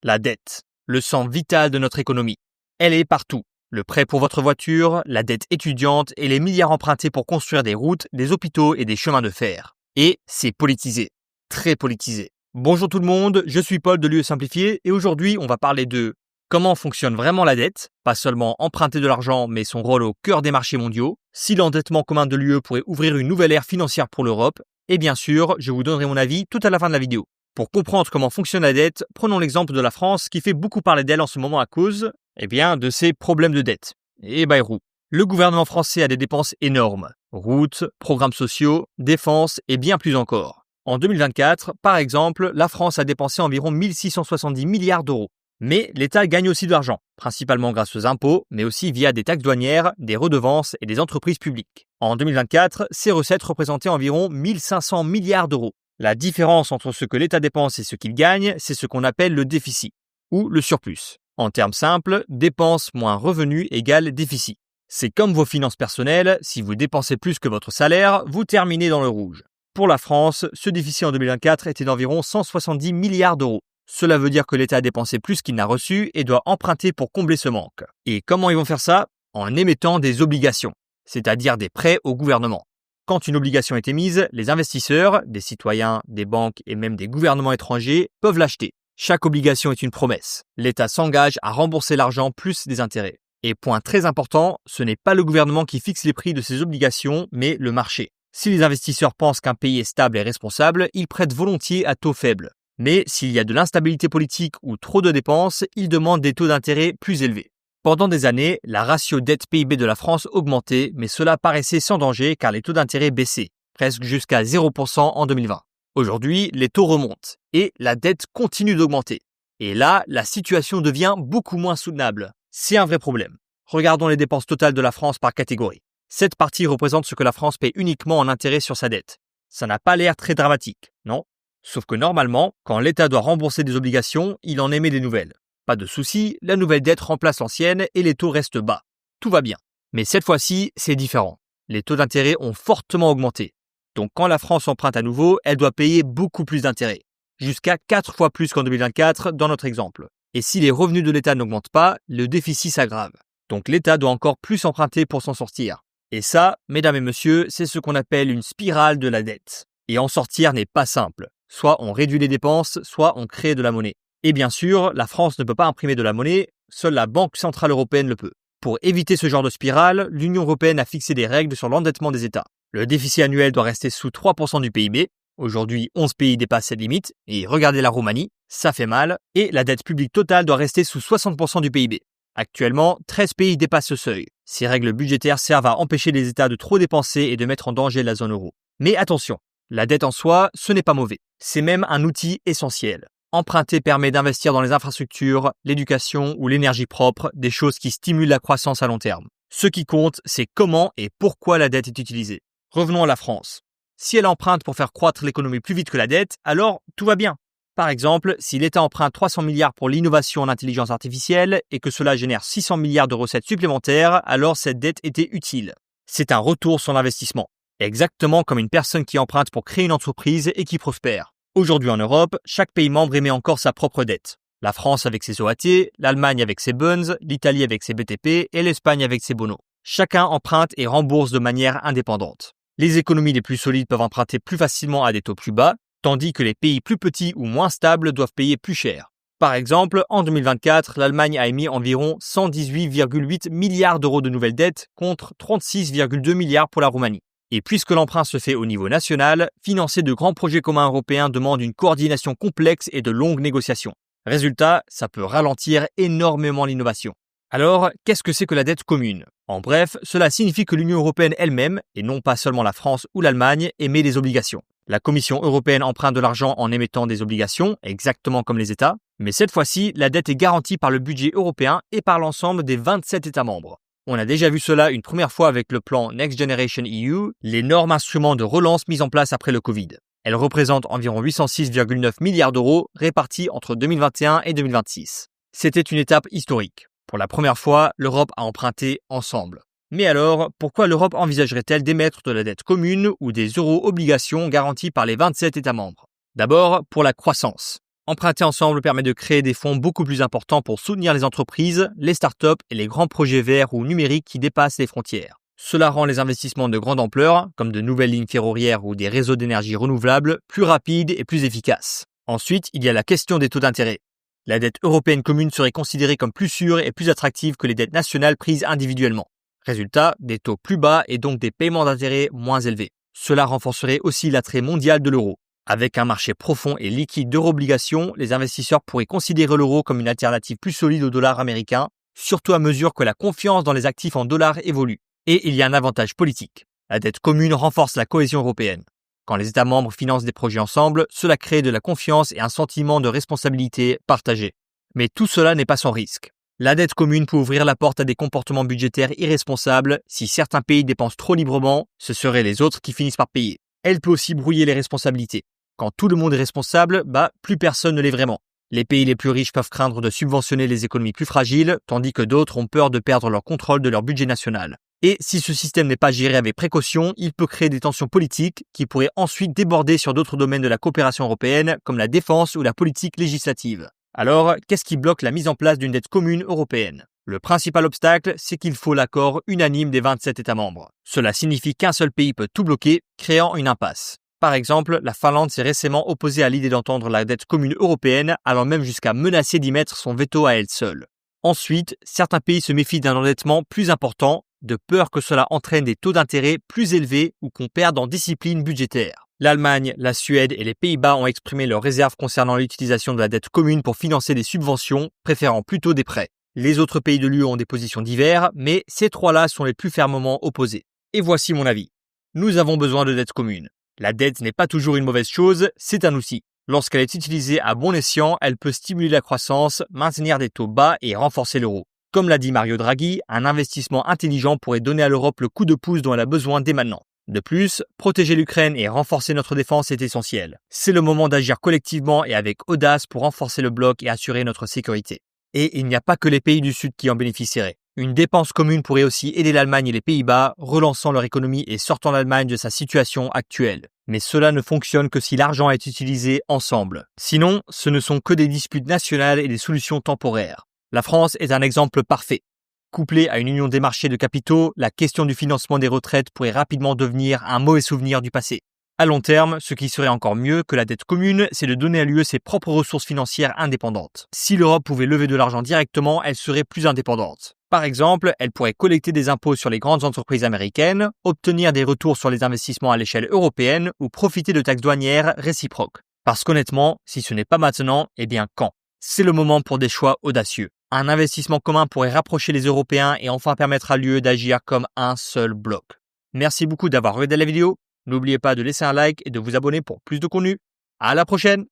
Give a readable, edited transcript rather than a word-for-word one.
La dette, le sang vital de notre économie. Elle est partout. Le prêt pour votre voiture, la dette étudiante et les milliards empruntés pour construire des routes, des hôpitaux et des chemins de fer. Et c'est politisé. Très politisé. Bonjour tout le monde, je suis Paul de l'UE Simplifié et aujourd'hui on va parler de comment fonctionne vraiment la dette, pas seulement emprunter de l'argent mais son rôle au cœur des marchés mondiaux, si l'endettement commun de l'UE pourrait ouvrir une nouvelle ère financière pour l'Europe, et bien sûr, je vous donnerai mon avis tout à la fin de la vidéo. Pour comprendre comment fonctionne la dette, prenons l'exemple de la France qui fait beaucoup parler d'elle en ce moment à cause, de ses problèmes de dette. Et Bayrou. Le gouvernement français a des dépenses énormes. Routes, programmes sociaux, défense et bien plus encore. En 2024, par exemple, la France a dépensé environ 1670 milliards d'euros. Mais l'État gagne aussi de l'argent, principalement grâce aux impôts, mais aussi via des taxes douanières, des redevances et des entreprises publiques. En 2024, ces recettes représentaient environ 1500 milliards d'euros. La différence entre ce que l'État dépense et ce qu'il gagne, c'est ce qu'on appelle le déficit, ou le surplus. En termes simples, dépenses moins revenus égale déficit. C'est comme vos finances personnelles, si vous dépensez plus que votre salaire, vous terminez dans le rouge. Pour la France, ce déficit en 2024 était d'environ 170 milliards d'euros. Cela veut dire que l'État a dépensé plus qu'il n'a reçu et doit emprunter pour combler ce manque. Et comment ils vont faire ça ? En émettant des obligations, c'est-à-dire des prêts au gouvernement. Quand une obligation est émise, les investisseurs, des citoyens, des banques et même des gouvernements étrangers peuvent l'acheter. Chaque obligation est une promesse. L'État s'engage à rembourser l'argent plus des intérêts. Et point très important, ce n'est pas le gouvernement qui fixe les prix de ces obligations, mais le marché. Si les investisseurs pensent qu'un pays est stable et responsable, ils prêtent volontiers à taux faibles. Mais s'il y a de l'instabilité politique ou trop de dépenses, ils demandent des taux d'intérêt plus élevés. Pendant des années, la ratio dette-PIB de la France augmentait, mais cela paraissait sans danger car les taux d'intérêt baissaient, presque jusqu'à 0% en 2020. Aujourd'hui, les taux remontent et la dette continue d'augmenter. Et là, la situation devient beaucoup moins soutenable. C'est un vrai problème. Regardons les dépenses totales de la France par catégorie. Cette partie représente ce que la France paie uniquement en intérêt sur sa dette. Ça n'a pas l'air très dramatique, non ? Sauf que normalement, quand l'État doit rembourser des obligations, il en émet des nouvelles. Pas de souci, la nouvelle dette remplace l'ancienne et les taux restent bas. Tout va bien. Mais cette fois-ci, c'est différent. Les taux d'intérêt ont fortement augmenté. Donc quand la France emprunte à nouveau, elle doit payer beaucoup plus d'intérêts. Jusqu'à 4 fois plus qu'en 2024 dans notre exemple. Et si les revenus de l'État n'augmentent pas, le déficit s'aggrave. Donc l'État doit encore plus emprunter pour s'en sortir. Et ça, mesdames et messieurs, c'est ce qu'on appelle une spirale de la dette. Et en sortir n'est pas simple. Soit on réduit les dépenses, soit on crée de la monnaie. Et bien sûr, la France ne peut pas imprimer de la monnaie, seule la Banque Centrale Européenne le peut. Pour éviter ce genre de spirale, l'Union Européenne a fixé des règles sur l'endettement des États. Le déficit annuel doit rester sous 3% du PIB. Aujourd'hui, 11 pays dépassent cette limite. Et regardez la Roumanie, ça fait mal. Et la dette publique totale doit rester sous 60% du PIB. Actuellement, 13 pays dépassent ce seuil. Ces règles budgétaires servent à empêcher les États de trop dépenser et de mettre en danger la zone euro. Mais attention, la dette en soi, ce n'est pas mauvais. C'est même un outil essentiel. Emprunter permet d'investir dans les infrastructures, l'éducation ou l'énergie propre, des choses qui stimulent la croissance à long terme. Ce qui compte, c'est comment et pourquoi la dette est utilisée. Revenons à la France. Si elle emprunte pour faire croître l'économie plus vite que la dette, alors tout va bien. Par exemple, si l'État emprunte 300 milliards pour l'innovation en intelligence artificielle et que cela génère 600 milliards de recettes supplémentaires, alors cette dette était utile. C'est un retour sur l'investissement. Exactement comme une personne qui emprunte pour créer une entreprise et qui prospère. Aujourd'hui en Europe, chaque pays membre émet encore sa propre dette. La France avec ses OAT, l'Allemagne avec ses bonds, l'Italie avec ses BTP et l'Espagne avec ses bonos. Chacun emprunte et rembourse de manière indépendante. Les économies les plus solides peuvent emprunter plus facilement à des taux plus bas, tandis que les pays plus petits ou moins stables doivent payer plus cher. Par exemple, en 2024, l'Allemagne a émis environ 118,8 milliards d'euros de nouvelles dettes contre 36,2 milliards pour la Roumanie. Et puisque l'emprunt se fait au niveau national, financer de grands projets communs européens demande une coordination complexe et de longues négociations. Résultat, ça peut ralentir énormément l'innovation. Alors, qu'est-ce que c'est que la dette commune ? En bref, cela signifie que l'Union européenne elle-même, et non pas seulement la France ou l'Allemagne, émet des obligations. La Commission européenne emprunte de l'argent en émettant des obligations, exactement comme les États, mais cette fois-ci, la dette est garantie par le budget européen et par l'ensemble des 27 États membres. On a déjà vu cela une première fois avec le plan Next Generation EU, l'énorme instrument de relance mis en place après le Covid. Elle représente environ 806,9 milliards d'euros répartis entre 2021 et 2026. C'était une étape historique. Pour la première fois, l'Europe a emprunté ensemble. Mais alors, pourquoi l'Europe envisagerait-elle d'émettre de la dette commune ou des euro-obligations garanties par les 27 États membres ? D'abord, pour la croissance. Emprunter ensemble permet de créer des fonds beaucoup plus importants pour soutenir les entreprises, les startups et les grands projets verts ou numériques qui dépassent les frontières. Cela rend les investissements de grande ampleur, comme de nouvelles lignes ferroviaires ou des réseaux d'énergie renouvelables, plus rapides et plus efficaces. Ensuite, il y a la question des taux d'intérêt. La dette européenne commune serait considérée comme plus sûre et plus attractive que les dettes nationales prises individuellement. Résultat, des taux plus bas et donc des paiements d'intérêt moins élevés. Cela renforcerait aussi l'attrait mondial de l'euro. Avec un marché profond et liquide d'euro-obligations, les investisseurs pourraient considérer l'euro comme une alternative plus solide au dollar américain, surtout à mesure que la confiance dans les actifs en dollars évolue. Et il y a un avantage politique. La dette commune renforce la cohésion européenne. Quand les États membres financent des projets ensemble, cela crée de la confiance et un sentiment de responsabilité partagée. Mais tout cela n'est pas sans risque. La dette commune peut ouvrir la porte à des comportements budgétaires irresponsables. Si certains pays dépensent trop librement, ce seraient les autres qui finissent par payer. Elle peut aussi brouiller les responsabilités. Quand tout le monde est responsable, plus personne ne l'est vraiment. Les pays les plus riches peuvent craindre de subventionner les économies plus fragiles, tandis que d'autres ont peur de perdre leur contrôle de leur budget national. Et si ce système n'est pas géré avec précaution, il peut créer des tensions politiques qui pourraient ensuite déborder sur d'autres domaines de la coopération européenne, comme la défense ou la politique législative. Alors, qu'est-ce qui bloque la mise en place d'une dette commune européenne ? Le principal obstacle, c'est qu'il faut l'accord unanime des 27 États membres. Cela signifie qu'un seul pays peut tout bloquer, créant une impasse. Par exemple, la Finlande s'est récemment opposée à l'idée d'entendre la dette commune européenne, allant même jusqu'à menacer d'y mettre son veto à elle seule. Ensuite, certains pays se méfient d'un endettement plus important, de peur que cela entraîne des taux d'intérêt plus élevés ou qu'on perde en discipline budgétaire. L'Allemagne, la Suède et les Pays-Bas ont exprimé leurs réserves concernant l'utilisation de la dette commune pour financer des subventions, préférant plutôt des prêts. Les autres pays de l'UE ont des positions diverses, mais ces trois-là sont les plus fermement opposés. Et voici mon avis. Nous avons besoin de dette commune. La dette n'est pas toujours une mauvaise chose, c'est un outil. Lorsqu'elle est utilisée à bon escient, elle peut stimuler la croissance, maintenir des taux bas et renforcer l'euro. Comme l'a dit Mario Draghi, un investissement intelligent pourrait donner à l'Europe le coup de pouce dont elle a besoin dès maintenant. De plus, protéger l'Ukraine et renforcer notre défense est essentiel. C'est le moment d'agir collectivement et avec audace pour renforcer le bloc et assurer notre sécurité. Et il n'y a pas que les pays du Sud qui en bénéficieraient. Une dépense commune pourrait aussi aider l'Allemagne et les Pays-Bas, relançant leur économie et sortant l'Allemagne de sa situation actuelle. Mais cela ne fonctionne que si l'argent est utilisé ensemble. Sinon, ce ne sont que des disputes nationales et des solutions temporaires. La France est un exemple parfait. Couplée à une union des marchés de capitaux, la question du financement des retraites pourrait rapidement devenir un mauvais souvenir du passé. À long terme, ce qui serait encore mieux que la dette commune, c'est de donner à l'UE ses propres ressources financières indépendantes. Si l'Europe pouvait lever de l'argent directement, elle serait plus indépendante. Par exemple, elle pourrait collecter des impôts sur les grandes entreprises américaines, obtenir des retours sur les investissements à l'échelle européenne ou profiter de taxes douanières réciproques. Parce qu'honnêtement, si ce n'est pas maintenant, eh bien quand ? C'est le moment pour des choix audacieux. Un investissement commun pourrait rapprocher les Européens et enfin permettre à l'UE d'agir comme un seul bloc. Merci beaucoup d'avoir regardé la vidéo. N'oubliez pas de laisser un like et de vous abonner pour plus de contenu. À la prochaine!